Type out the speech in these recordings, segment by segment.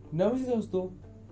नमस्ते दोस्तों।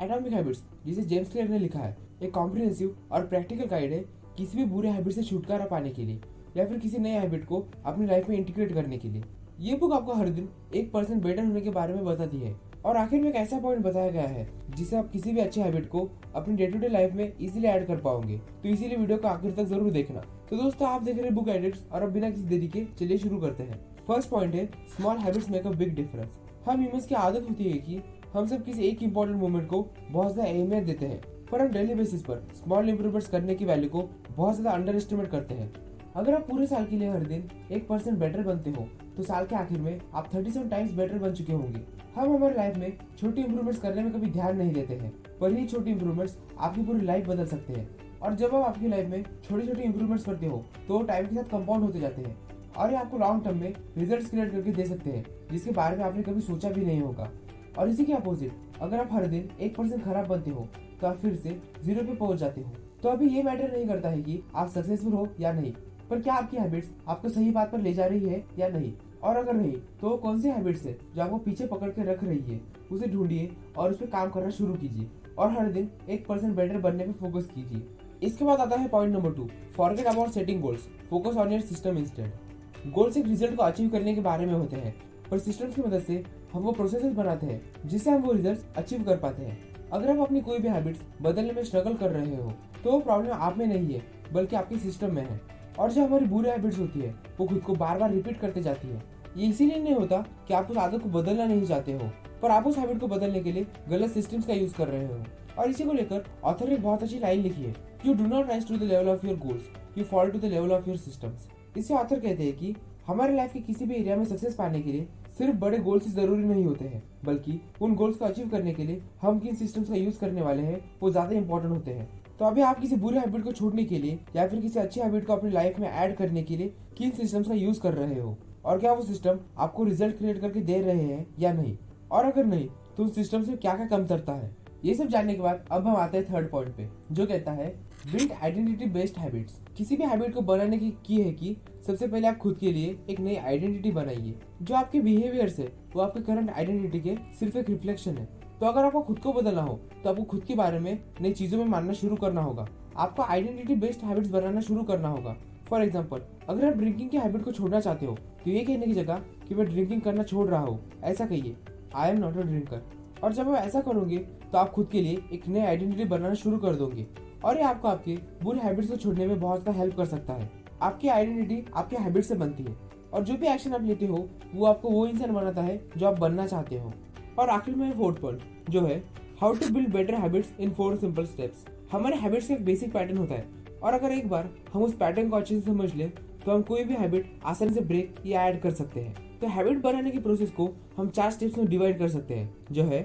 Atomic habits, जिसे जेम्स क्लियर ने लिखा है, एक कॉम्प्रिहेंसिव और प्रैक्टिकल गाइड है किसी भी बुरे हैबिट से छुटकारा पाने के लिए या फिर किसी नए हैबिट को अपनी लाइफ में इंटीग्रेट करने के लिए। ये बुक आपको हर दिन 1% बेटर होने के बारे में बताती है और आखिर में एक ऐसा पॉइंट बताया गया है जिससे आप किसी भी अच्छे हैबिट को अपनी डे टू डे लाइफ में इजीली ऐड कर पाओगे। तो इसीलिए वीडियो को आखिर तक जरूर देखना। तो दोस्तों, आप देख रहे हैं बुक एडिट्स और अब बिना किसी देरी के चलिए शुरू करते हैं। फर्स्ट पॉइंट है, small habits make a big difference. हम ह्यूमंस की आदत होती है कि हम सब किसी एक इंपॉर्टेंट मोमेंट को बहुत ज्यादा अहमियत देते हैं, पर हम डेली बेसिस पर स्मॉल इंप्रूवमेंट्स करने की वैल्यू को बहुत ज्यादा अंडर एस्टिमेट करते हैं। अगर आप पूरे साल के लिए हर दिन 1% बेटर बनते हो तो साल के आखिर में आप 37 टाइम्स बेटर बन चुके होंगे। हम हमारी लाइफ में छोटी इंप्रूवमेंट्स करने में कभी ध्यान नहीं देते हैं, पर ये छोटी इंप्रूवमेंट्स आपकी पूरी लाइफ बदल सकते हैं। और जब आप आपकी लाइफ में छोटी छोटी इंप्रूवमेंट्स करते हो तो टाइम के साथ कंपाउंड होते जाते हैं और ये आपको लॉन्ग टर्म में रिजल्ट्स क्रिएट करके दे सकते हैं जिसके बारे में आपने कभी सोचा भी नहीं होगा। और इसी के अपोजिट, अगर आप हर दिन 1% खराब बनते हो तो आप फिर से 0 पे पहुंच जाते हो। तो अभी ये मैटर नहीं करता है कि आप सक्सेसफुल हो या नहीं, पर क्या आपकी हैबिट्स आपको सही बात पर ले जा रही है या नहीं। और अगर नहीं तो कौन सी हैबिट्स है जो आपको पीछे पकड़ के रख रही है, उसे ढूंढिए और उस पर काम करना शुरू कीजिए और हर दिन 1% बेटर बनने पे फोकस कीजिए। इसके बाद आता है point number 2, forget about setting goals, focus on your system instead. Goals एक रिजल्ट को अचीव करने के बारे में होते हैं, पर सिस्टम्स की मदद से हम वो प्रोसेसेस बनाते हैं जिससे हम वो रिजल्ट अचीव कर पाते हैं। अगर आप अपनी कोई भी हैबिट्स बदलने में स्ट्रगल कर रहे हो तो वो प्रॉब्लम आप में नहीं है बल्कि आपके सिस्टम में है। और जो हमारी बुरी हैबिट्स होती है वो खुद को बार बार रिपीट करते जाती है। ये इसीलिए नहीं होता कि आप उस आदत को बदलना नहीं चाहते हो, पर आप उस हैबिट को बदलने के लिए गलत सिस्टम्स का यूज कर रहे हो। और इसी को लेकर ऑथर ने बहुत अच्छी लाइन लिखी है, you do not rise to the level of your goals, you fall to the level of your systems. इससे ऑथर कहते हैं कि हमारे लाइफ के किसी भी एरिया में सक्सेस पाने के लिए सिर्फ बड़े गोल्स जरूरी नहीं होते हैं, बल्कि उन गोल्स को अचीव करने के लिए हम किन सिस्टम्स का यूज करने वाले हैं वो ज्यादा इंपॉर्टेंट होते हैं। तो अभी आप किसी बुरी हैबिट को छोड़ने के लिए या फिर किसी अच्छी हैबिट को अपनी लाइफ में ऐड करने के लिए किन सिस्टम्स का यूज कर रहे हो और क्या वो सिस्टम आपको रिजल्ट क्रिएट करके दे रहे हैं या नहीं, और अगर नहीं तो उस सिस्टम से क्या क्या कमतरता है। ये सब जानने के बाद अब हम आते हैं थर्ड पॉइंट पे, जो कहता है बिल्ड आइडेंटिटी बेस्ड हैबिट्स। किसी भी हैबिट को बनाने की है कि सबसे पहले आप खुद के लिए एक नई आइडेंटिटी बनाइए। जो आपके बिहेवियर है वो आपके करंट आइडेंटिटी के सिर्फ एक रिफ्लेक्शन है। तो अगर आपको खुद को बदलना हो तो आपको खुद के बारे में नई चीजों में मानना शुरू करना होगा। आपको आइडेंटिटी बेस्ड हैबिट्स बनाना शुरू करना होगा। फॉर एग्जाम्पल, अगर आप ड्रिंकिंग की हैबिट को छोड़ना चाहते हो तो ये कहने की जगह कि मैं ड्रिंकिंग करना छोड़ रहा हूँ, ऐसा कहिए, I am not a drinker. और जब आप ऐसा करोगे तो आप खुद के लिए एक नई आइडेंटिटी बनाना शुरू कर दोगे और ये आपको आपके बुरे हैबिट्स को छोड़ने में बहुत ज्यादा हेल्प कर सकता है। आपकी आइडेंटिटी आपके हैबिट से बनती है और जो भी एक्शन आप लेते हो वो आपको वो इंसान बनाता है जो आप बनना चाहते हो। और आखिर में फोर्थ पॉइंट जो है, how to build better habits in 4 simple steps. हमारे हैबिट्स का एक बेसिक पैटर्न होता है और अगर एक बार हम उस पैटर्न को अच्छे से समझ लें तो हम कोई भी हैबिट आसानी से ब्रेक या ऐड कर सकते हैं। तो हैबिट बनाने की प्रोसेस को हम 4 स्टेप्स में डिवाइड कर सकते हैं, जो है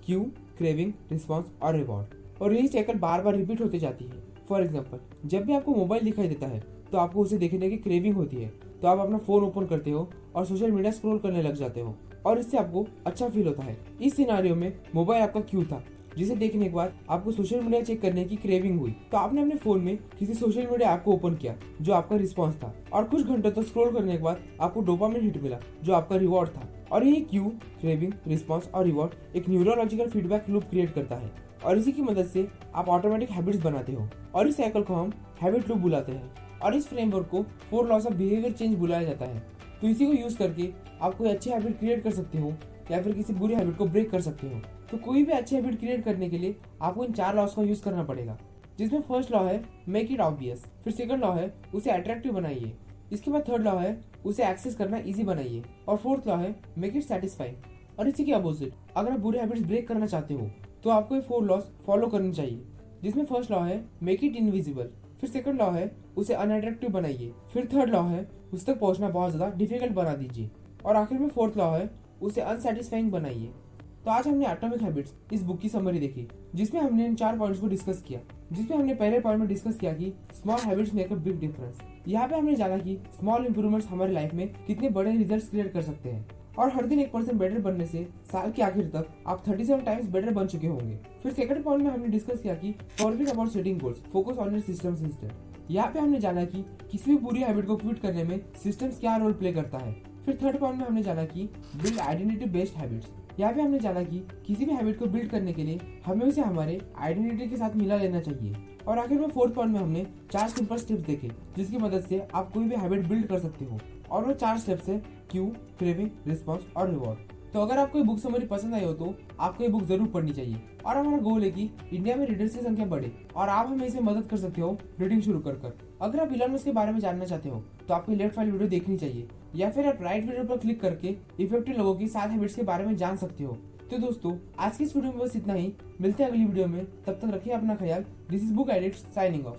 क्यू, क्रेविंग, रिस्पॉन्स और रिवॉर्ड। और यही साइकिल बार बार रिपीट होती जाती है। फॉर एग्जाम्पल, जब भी आपको मोबाइल दिखाई देता है तो आपको उसे देखने की क्रेविंग होती है, तो आप अपना फोन ओपन करते हो और सोशल मीडिया स्क्रॉल करने लग जाते हो और इससे आपको अच्छा फील होता है। इस सिनारियो में मोबाइल आपका क्यू था जिसे देखने के बाद आपको सोशल मीडिया चेक करने की क्रेविंग हुई, तो आपने अपने फोन में किसी सोशल मीडिया ऐप को ओपन किया जो आपका रिस्पॉन्स था और कुछ घंटों तक स्क्रॉल करने के बाद आपको डोपामिन हिट मिला जो आपका रिवॉर्ड था। और यही क्यू, क्रेविंग, रिस्पॉन्स और रिवॉर्ड एक न्यूरोलॉजिकल फीडबैक लूप क्रिएट करता है और इसी की मदद से आप ऑटोमेटिक हैबिट्स बनाते हो और इस साइकिल को हम हैबिट लूप बुलाते हैं और इस फ्रेमवर्क को 4 लॉस ऑफ बिहेवियर चेंज बुलाया जाता है। तो इसी को यूज करके आप कोई अच्छी हैबिट क्रिएट कर सकते हो या फिर किसी बुरी हैबिट को ब्रेक कर सकते हो। तो कोई भी अच्छी हैबिट क्रिएट करने के लिए आपको इन 4 लॉस का यूज करना पड़ेगा, जिसमें फर्स्ट लॉ है मेक इट ऑब्वियस, फिर सेकंड लॉ है उसे अट्रैक्टिव बनाइए, इसके बाद थर्ड लॉ है उसे एक्सेस करना इजी बनाइए और फोर्थ लॉ है मेक इट सेटिस्फाइंग। और इसी के अपोजिट, अगर आप बुरे हैबिट्स ब्रेक करना चाहते हो तो आपको ये 4 लॉस फॉलो करनी चाहिए, जिसमें फर्स्ट लॉ है मेक इट इनविजिबल, फिर सेकंड लॉ है उसे अनअट्रैक्टिव बनाइए, फिर थर्ड लॉ है उस तक पहुंचना बहुत ज्यादा डिफिकल्ट बना दीजिए और आखिर में फोर्थ लॉ है उसे अनसेटिस्फाइंग बनाइए। तो आज हमने एटॉमिक हैबिट्स इस बुक की समरी देखी जिसमें हमने इन 4 पॉइंट्स को डिस्कस किया, जिसमें हमने पहले पॉइंट में डिस्कस किया कि small habits make a big difference. यहाँ पे हमने जाना कि स्मॉल इंप्रूवमेंट्स हमारी लाइफ में कितने बड़े रिजल्ट्स क्रिएट कर सकते हैं और हर दिन 1% बेटर बनने से साल के आखिर तक आप 37 टाइम्स बेटर बन चुके होंगे। फिर सेकंड पॉइंट में हमने डिस्कस किया कि forget about setting goals, focus on your systems instead. यहाँ पे हमने जाना कि किसी भी बुरी हैबिट को क्विट करने में सिस्टम्स क्या रोल प्ले करता है। फिर थर्ड पॉइंट में हमने जाना कि बिल्ड आइडेंटिटी बेस्ड हैबिट्स। यहाँ पे हमने जाना कि किसी भी हैबिट को बिल्ड करने के लिए हमें उसे हमारे आइडेंटिटी के साथ मिला लेना चाहिए। और आखिर में फोर्थ पॉइंट में हमने 4 सिंपल स्टेप्स देखे जिसकी मदद से आप कोई भी हैबिट बिल्ड कर सकते हो। और वो 4 स्टेप्स है क्यू, क्रेविंग, रिस्पॉन्स और रिवॉर्ड। तो अगर आपको ये बुक समरी पसंद आई हो तो आपको ये बुक जरूर पढ़नी चाहिए। और हमारा गोल है कि इंडिया में रीडर्स की संख्या बढ़े और आप हमें इसमें मदद कर सकते हो रीडिंग शुरू कर। अगर आप इलॉन मस्क के बारे में जानना चाहते हो तो आपको लेफ्ट फाइल वीडियो देखनी चाहिए, या फिर आप राइट वीडियो पर क्लिक करके इफेक्टिव लोगों की 7 हैबिट्स के बारे में जान सकते हो। तो दोस्तों आज की इस वीडियो में बस इतना ही। मिलते हैं अगली वीडियो में, तब तक रखिए अपना ख्याल। This is book addict signing off.